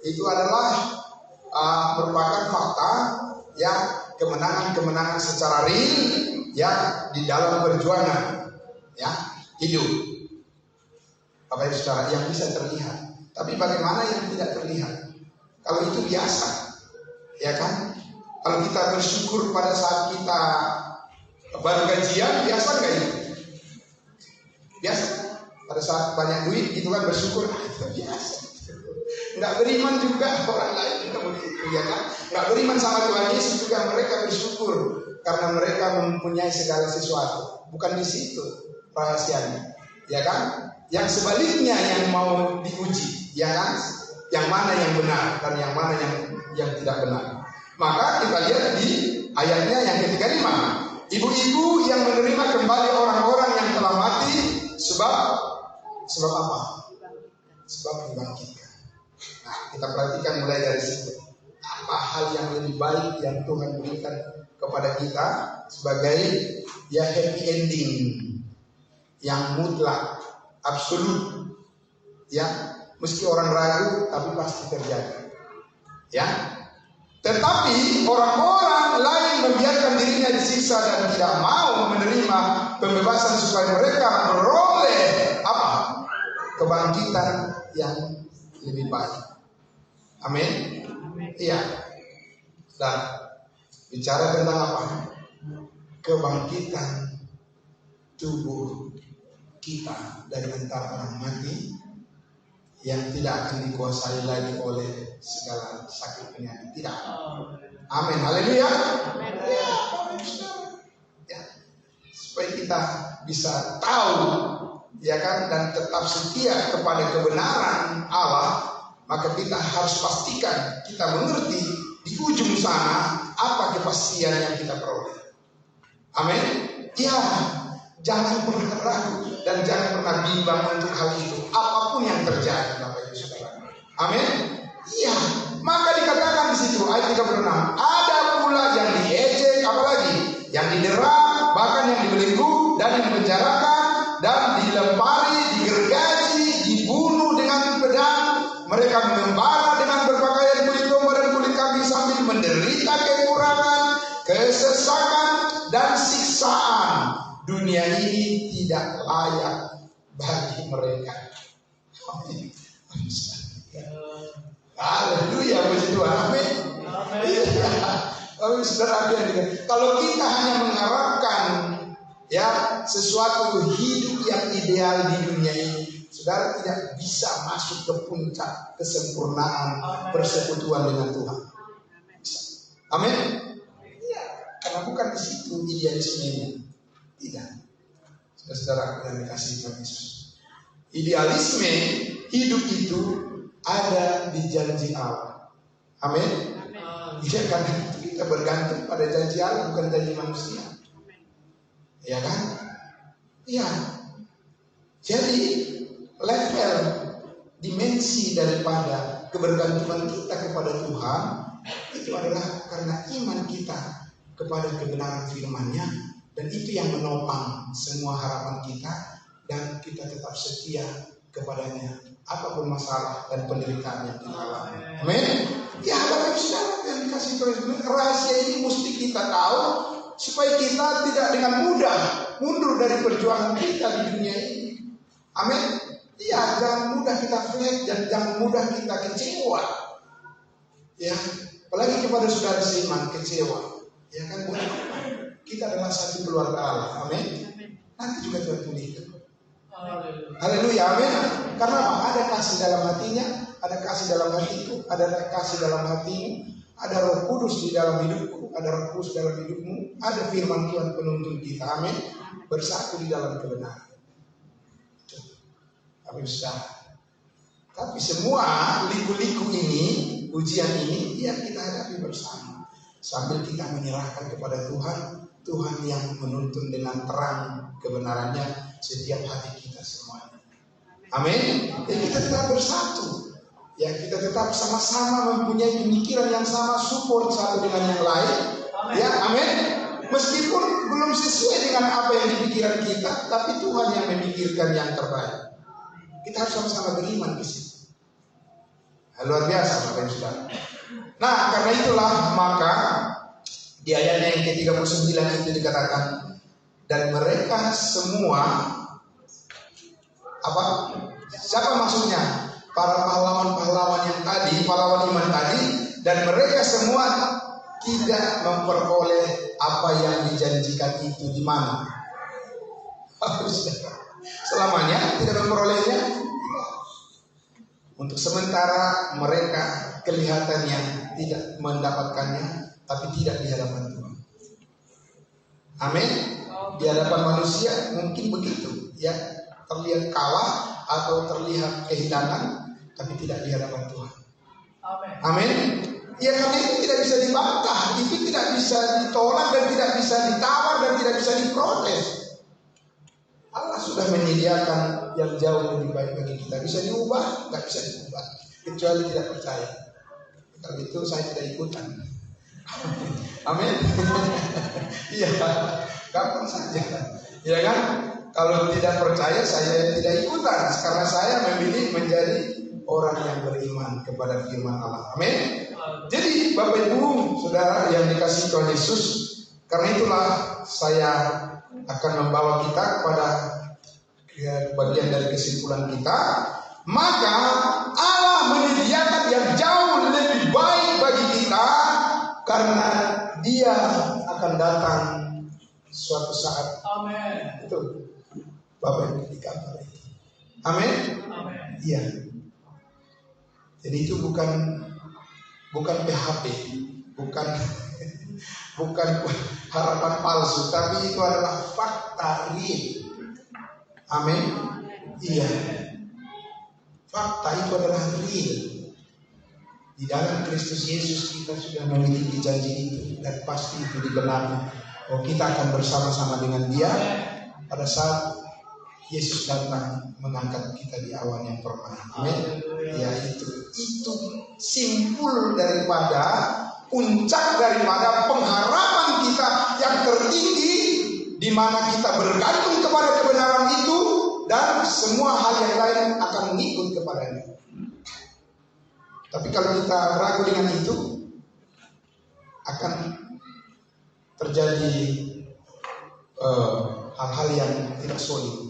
Speaker 1: itu adalah merupakan fakta ya, kemenangan-kemenangan secara real ya di dalam perjuangan ya hidup. Bapak Ibu Saudara, yang bisa terlihat. Tapi bagaimana yang tidak terlihat? Kalau itu biasa, ya kan? Kalau kita bersyukur pada saat kita baru gajian, biasa nggak itu? Biasa. Pada saat banyak duit gitu kan bersyukur, itu biasa. Nggak beriman juga orang lain juga begitu, ya kan? Nggak beriman sama Tuhan Yesus juga mereka bersyukur karena mereka mempunyai segala sesuatu. Bukan di situ rahasianya, ya kan? Yang sebaliknya yang mau diuji, ya kan? Yang mana yang benar dan yang mana yang tidak benar. Maka kita lihat di ayatnya yang ke-35. Ibu-ibu yang menerima kembali orang-orang yang telah mati sebab apa? Sebab dibangkitkan. Nah, kita perhatikan mulai dari situ. Apa hal yang lebih baik yang Tuhan berikan kepada kita sebagai ya happy ending yang mutlak, absolut. Ya, meski orang ragu tapi pasti terjadi. Ya. Tetapi orang-orang lain membiarkan dirinya disiksa dan tidak mau menerima pembebasan supaya mereka beroleh apa? Kebangkitan yang lebih baik. Amin. Iya. Dan bicara tentang apa? Kebangkitan tubuh kita dari antara orang mati yang tidak akan dikuasai lagi oleh segala sakit penyakit. Tidak. Amin. Haleluya. Ya. Supaya kita bisa tahu, ya kan, dan tetap setia kepada kebenaran Allah, maka kita harus pastikan kita mengerti di ujung sana apa kepastian yang kita peroleh. Amin. Ya. Jangan pernah ragu dan jangan pernah bimbang untuk hal itu. Apapun yang terjadi, Bapak Ibu Saudara. Amin. Iya. Maka dikatakan di situ ayat 36, ada pula yang diejek, apalagi yang didera, bahkan yang dibelenggu dan yang dipenjarakan dan dilempari, digergaji, dibunuh dengan pedang. Mereka mengembara dengan berpakaian kulit domba dan kulit kambing sambil menderita kekurangan, kesesakan dan siksaan. Dunia ini tidak layak bagi mereka. Amin. Haleluya, puji Tuhan. Amin. Amin. Saudara, kalau kita hanya mengharapkan ya sesuatu hidup yang ideal di dunia ini, saudara tidak bisa masuk ke puncak kesempurnaan persekutuan dengan Tuhan. Amin. Karena bukan di situ idealismenya. Tidak. Saudara yang dikasihi Tuhan Yesus. Idealisme hidup itu ada di janji Allah. Amin. Ya, karena itu kita bergantung pada janji Allah, bukan janji manusia. Ya kan? Iya. Jadi level dimensi daripada kebergantungan kita kepada Tuhan itu adalah karena iman kita kepada kebenaran firman-Nya. Dan itu yang menopang semua harapan kita dan kita tetap setia kepadanya apapun masalah dan penderitaan yang kita alami. Amin. Ya, Bapak Ibu Saudara yang dikasihi Tuhan, rahasia ini mesti kita tahu supaya kita tidak dengan mudah mundur dari perjuangan kita di dunia ini. Amin. Ya, jangan mudah kita flat dan jangan mudah kita kecewa. Ya, Apalagi kepada saudara seiman, kecewa. Ya kan, bukan? Kita adalah satu keluarga Allah. Amin. Nanti juga Tuhan pulihkan. Haleluya, amin. Karena apa? Ada kasih dalam hatinya, ada kasih dalam hatiku, ada kasih dalam hatimu, ada Roh Kudus di dalam hidupku, ada Roh Kudus dalam hidupmu, ada firman Tuhan penuntun kita. Amin. Bersatu di dalam kebenaran. Tapi bisa. Tapi semua liku-liku ini, ujian ini, ya kita hadapi bersama. Sambil kita menyerahkan kepada Tuhan, Tuhan yang menuntun dengan terang kebenarannya setiap hati kita semuanya. Amin. Dan kita tetap bersatu. Ya, kita tetap sama-sama mempunyai pemikiran yang sama, support satu dengan yang lain. Ya, amin. Meskipun belum sesuai dengan apa yang dipikiran kita, tapi Tuhan yang memikirkan yang terbaik. Kita harus sama-sama beriman di situ. Luar biasa, Bapak Ibu Saudara. Nah, karena itulah maka di ayatnya yang ke-39 itu dikatakan, dan mereka semua apa? Siapa maksudnya? Para pahlawan-pahlawan yang tadi, pahlawan iman tadi, dan mereka semua tidak memperoleh apa yang dijanjikan itu di mana? Selamanya tidak memperolehnya. Untuk sementara mereka kelihatannya tidak mendapatkannya, tapi tidak di hadapan Tuhan. Amin. Di hadapan manusia mungkin begitu, ya, terlihat kalah atau terlihat kehilangan, tapi tidak di hadapan Tuhan. Amin. Ya, karena itu tidak bisa dibantah, itu tidak bisa ditolak dan tidak bisa ditawar dan tidak bisa diprotes. Allah sudah menyediakan yang jauh lebih baik bagi kita. Bisa diubah? Nggak bisa diubah, kecuali tidak percaya. Kalau itu saya tidak ikutan. Amin. Iya, gampang saja. Ya kan? Kalau tidak percaya saya tidak ikutan, karena saya memilih menjadi orang yang beriman kepada firman Allah. Amin. Jadi Bapak Ibu Saudara yang dikasihi Tuhan Yesus, karena itulah saya akan membawa kita kepada bagian dari kesimpulan kita. Maka Allah menyediakan yang jauh lebih baik bagi kita, karena Dia akan datang suatu saat. Amin. Itu Bapak Ibu di kamar itu. Amin. Iya. Jadi itu bukan PHP, bukan harapan palsu, tapi itu adalah fakta real. Amin. Iya. Fakta itu adalah real. Di dalam Kristus Yesus kita sudah memiliki janji itu, dan pasti itu digenapi. Oh, kita akan bersama-sama dengan Dia pada saat Yesus datang mengangkat kita di awan yang permana. Amin. Ya, itu simpul daripada, puncak daripada pengharapan kita yang tertinggi, di mana kita bergantung kepada kebenaran itu, dan semua hal yang lain akan mengikut kepadanya. Tapi kalau kita ragu dengan itu, akan terjadi hal-hal yang tidak solid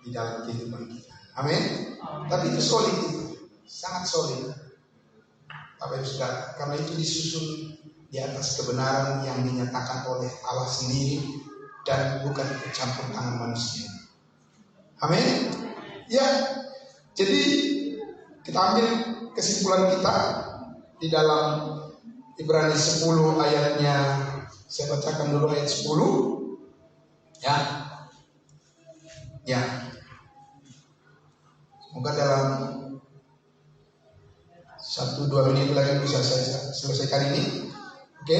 Speaker 1: di dalam kehidupan kita. Amin. Tapi itu solid, itu sangat solid. Bapak Ibu Saudara, karena itu disusun di atas kebenaran yang dinyatakan oleh Allah sendiri dan bukan campur tangan manusia. Amin. Ya. Jadi kita ambil kesimpulan kita di dalam Ibrani 10 ayatnya. Saya bacakan dulu ayat 10. Ya. Ya. Semoga dalam 1-2 menit lagi bisa saya selesaikan ini. Oke.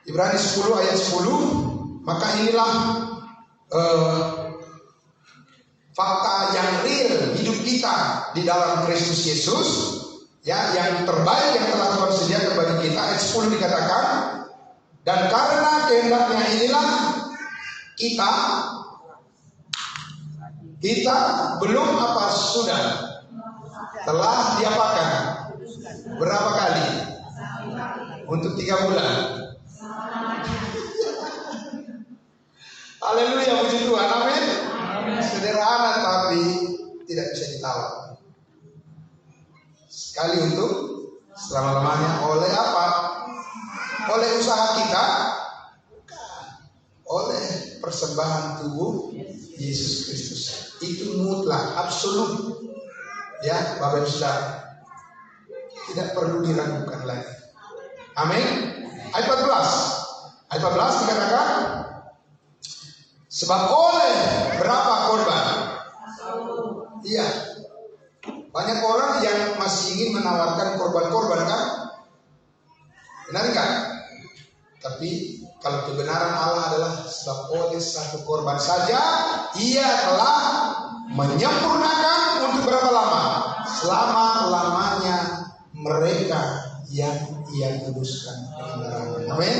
Speaker 1: Ibrani 10 ayat 10. Maka inilah fakta yang real hidup kita di dalam Kristus Yesus, ya, yang terbaik yang telah Tuhan sediakan bagi kita. Ayat 10 dikatakan, dan karena kehendaknya inilah kita belum apa sudah telah diapakan berapa kali? Untuk 3 bulan. Haleluya, puji Tuhan. Amin. Sederhana tapi tidak bisa ditawar. Sekali untuk selama-lamanya. Oleh apa? Oleh usaha kita, oleh persembahan tubuh Yesus Kristus. Itu mutlak, absolut. Ya, Bapak Ibu Saudara, tidak perlu diragukan lagi. Amin. Ayat 14. Ayat 14 dikatakan, sebab oleh berapa korban? Iya. Banyak orang yang masih ingin menawarkan korban-korban, kan? Benar kan? Tapi kalau kebenaran Allah adalah sebab oleh satu korban saja Ia telah menyempurnakan untuk berapa lama? Selama-lamanya mereka yang Ia kuduskan dengan darahnya. Amin.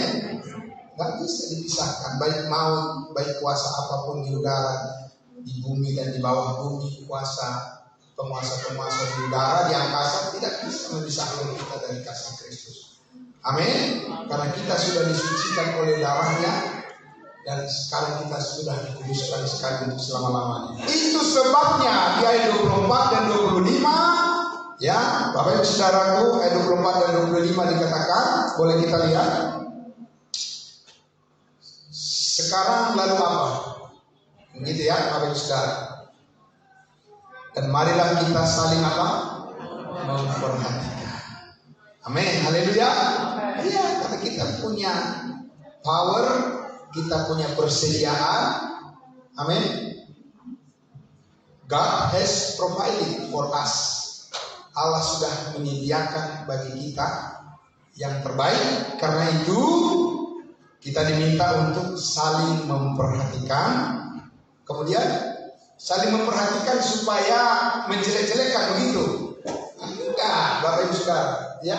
Speaker 1: Gak bisa dipisahkan, baik maut, baik kuasa apapun di udara, di bumi dan di bawah bumi, kuasa penguasa-penguasa di udara, di angkasa tidak bisa memisahkan kita dari kasih Kristus. Amin. Karena kita sudah disucikan oleh darahnya dan sekarang kita sudah dikuduskan sekali untuk selama-lamanya. Itu sebabnya di ayat 24 dan 25, ya, Bapak Ibu Saudaraku, ayat 24 dan 25 dikatakan, boleh kita lihat. Sekarang lalu apa? Begitu ya, Bapak Ibu Saudara. Dan marilah kita saling apa? Memperhatikan. Amin, haleluya. Iya, karena kita punya power, kita punya persediaan. Amin. God has provided for us. Allah sudah menyediakan bagi kita yang terbaik. Karena itu kita diminta untuk saling memperhatikan. Kemudian saling memperhatikan supaya menjelek-jelekan, begitu. Enggak, Bapak Ibu Saudara, ya.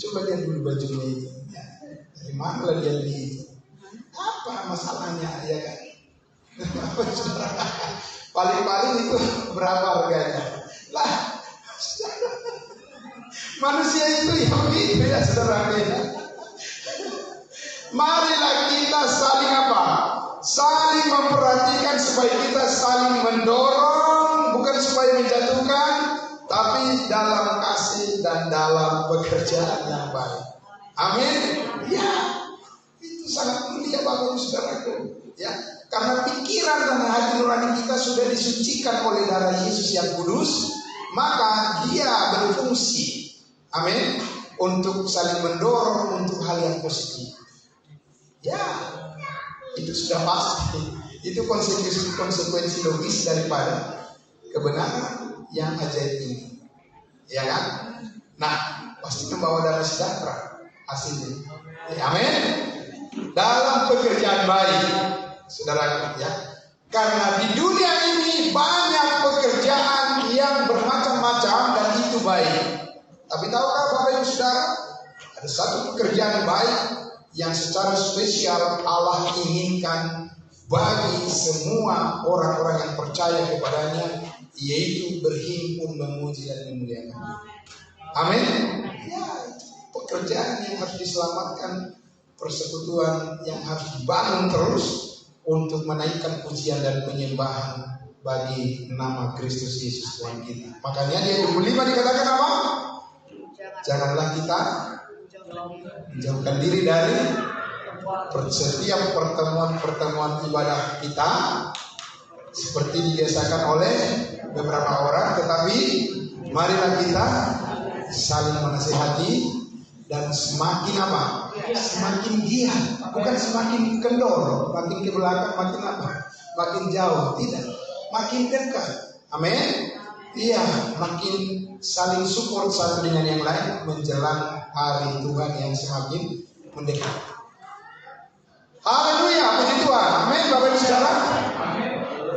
Speaker 1: Coba lihat dulu bajunya itu. Ya. Dari mana lah dia beli? Apa masalahnya, ya kan? Bapak Ibu Saudara, paling-paling itu berapa harganya? Lah, manusia itu ya begitu ya, saudara. Marilah kita saling apa? Saling memperhatikan supaya kita saling mendorong, bukan supaya menjatuhkan, tapi dalam kasih dan dalam pekerjaan yang baik. Amin. Ya, itu sangat mulia Bapak Ibu Saudaraku. Ya, karena pikiran dan hati nurani kita sudah disucikan oleh darah Yesus yang kudus, maka dia berfungsi. Amin. Untuk saling mendorong untuk hal yang positif. Ya, itu sudah pasti. Itu konsekuensi logis daripada kebenaran yang ajaib ini. Ya kan? Nah, pasti membawa damai sejahtera hasilnya. Ya, amin. Dalam pekerjaan baik, saudara, ya. Karena di dunia ini banyak pekerjaan yang bermacam-macam dan itu baik. Tapi tahukah Bapak Ibu Saudara, ada satu pekerjaan baik yang secara spesial Allah inginkan bagi semua orang-orang yang percaya kepadanya, yaitu berhimpun memuji dan memuliakan. Amin. Ya, pekerjaan yang harus diselamatkan, persekutuan yang harus dibangun terus untuk menaikkan pujian dan penyembahan bagi nama Kristus Yesus Tuhan kita. Makanya di ayat 25 dikatakan apa? Janganlah kita menjauhkan diri dari setiap pertemuan ibadah kita seperti dibiasakan oleh beberapa orang, tetapi marilah kita saling menasihati dan semakin apa? Semakin giat, bukan semakin kendor, makin ke belakang, makin apa? Makin jauh, tidak, makin dekat. Amin. Iya, makin saling support satu dengan yang lain menjelang hari Tuhan yang semakin mendekat. Haleluya, puji Tuhan. Amin, Bapak Ibu Saudara.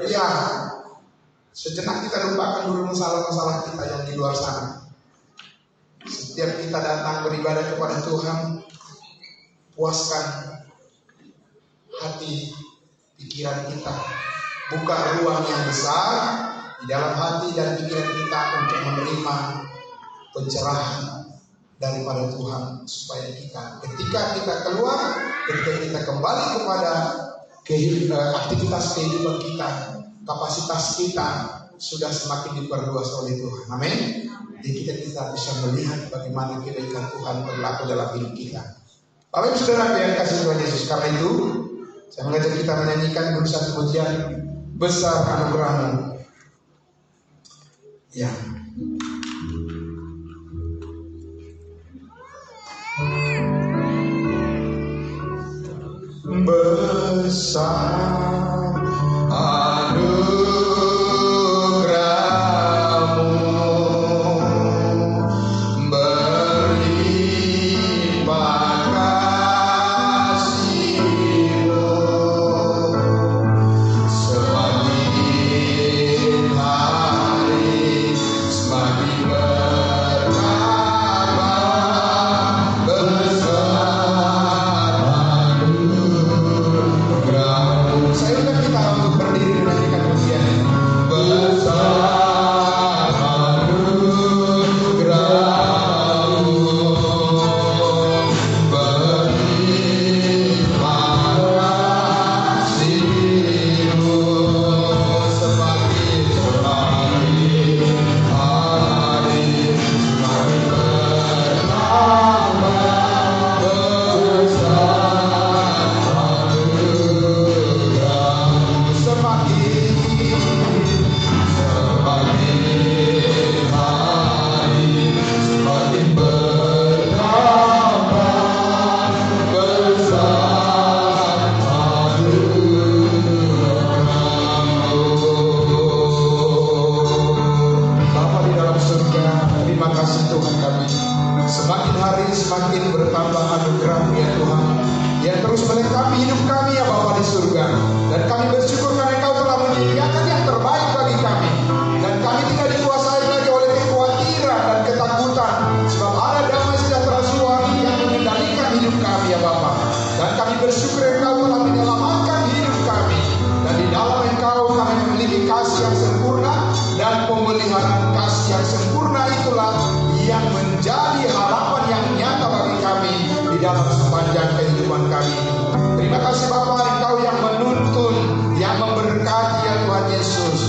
Speaker 1: Iya, sejenak kita lupakan dulu masalah-masalah kita yang di luar sana. Setiap kita datang beribadah kepada Tuhan, puaskan hati, pikiran kita, buka ruang yang besar di dalam hati dan pikiran kita untuk menerima pencerahan daripada Tuhan, supaya kita ketika kita keluar, ketika kita kembali kepada aktivitas kehidupan kita, kapasitas kita sudah semakin diperluas oleh Tuhan. Amin. kita bisa melihat bagaimana kebaikan Tuhan berlaku dalam hidup kita. Bapak Ibu Saudara yang kasih Tuhan Yesus, karena itu saya mengajak kita menyanyikan satu pujian, besar anugerah-Mu. Ya. Besar anugerah-Mu, berlimpah kasih-Mu, semakin hari semakin bertambah. Besar anugerah-Mu. Saya undang kita untuk berdiri menyanyikan pujian ini. Besar anugerah-Mu, berlimpah kasih-Mu, semakin hari semakin bertambah. Bapa di dalam surga, terima kasih Tuhan kami. Semakin hari semakin bertambah anugerah-Mu ya Tuhan, yang terus melengkapi hidup kami ya Bapa di surga. Dan kami bersyukur karena Engkau telah menyediakan yang terbaik bagi kami. Dan kami tidak dikuasai lagi oleh kekhawatiran dan ketakutan, sebab ada damai sejahtera Surgawi yang mengendalikan hidup kami ya Bapa. Dan kami bersyukur Engkau telah menyelamatkan hidup kami. Dan di dalam Engkau kami memiliki kasih yang sempurna, dan pemeliharaan kasih yang sempurna itulah yang menjadi harapan yang nyata bagi kami di dalam sepanjang kehidupan kami. Terima kasih Bapa, Engkau yang menuntun, yang memberkati ya Tuhan Yesus.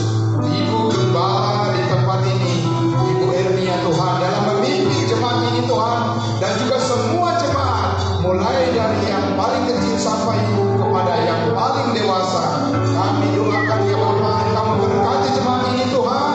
Speaker 1: Ibu Gembala di tempat ini, Ibu Ernia Tuhan, dalam memimpin jemaat ini Tuhan, dan juga semua jemaat, mulai dari yang paling kecil sampai Ibu kepada yang paling dewasa. Kami doakan ya Bapa, Engkau memberkati jemaat ini Tuhan.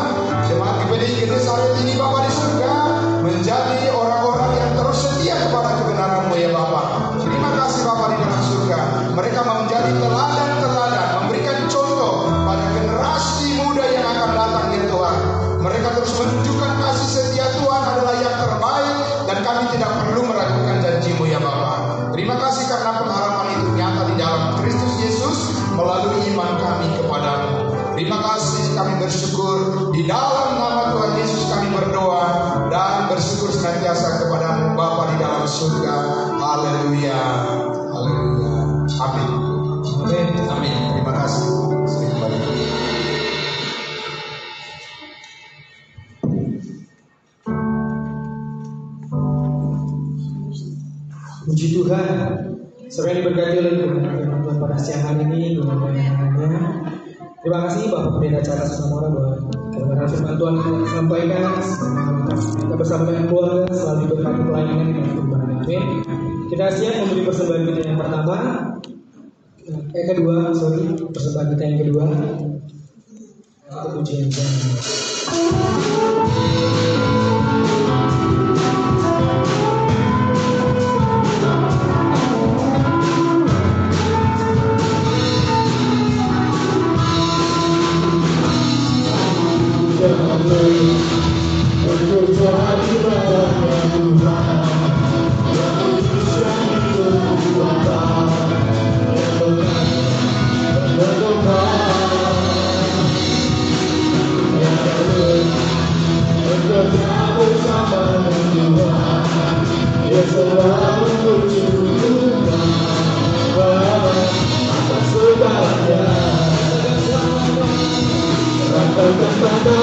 Speaker 1: Jemaat GPDI Genesaret ini Bapa di surga, menjadi orang-orang yang terus setia kepada kebenaran-Mu ya Bapa. Terima kasih Bapa di dalam surga. Mereka menjadi teladan-teladan, memberikan contoh pada generasi muda yang akan datang ya Tuhan. Mereka terus menunjukkan kasih setia Tuhan adalah yang terbaik, dan kami tidak perlu meragukan janji-Mu ya Bapa. Terima kasih karena pengharapan itu nyata di dalam Kristus Yesus melalui iman kami kepada-Mu. Terima kasih, kami bersyukur di dalam nama Tuhan Yesus kami berdoa dan bersyukur senantiasa kepada-Mu Bapa di dalam surga. Haleluya, haleluya, amin, amin, amin. Terima kasih. Saya kembali.
Speaker 3: Puji Tuhan, saudara yang diberkati oleh Tuhan pada siang hari ini, terima kasih Bapak Pendeta Charles Samora buat kebenaran firman Tuhan yang disampaikan. Kita bersama dengan keluarga selalu berkati pelayanan dengan firman. Amin. Kita siap memberi persembahan kita yang pertama, persembahan kita yang kedua. Pujian Tuhan.
Speaker 4: Tanpa berbeda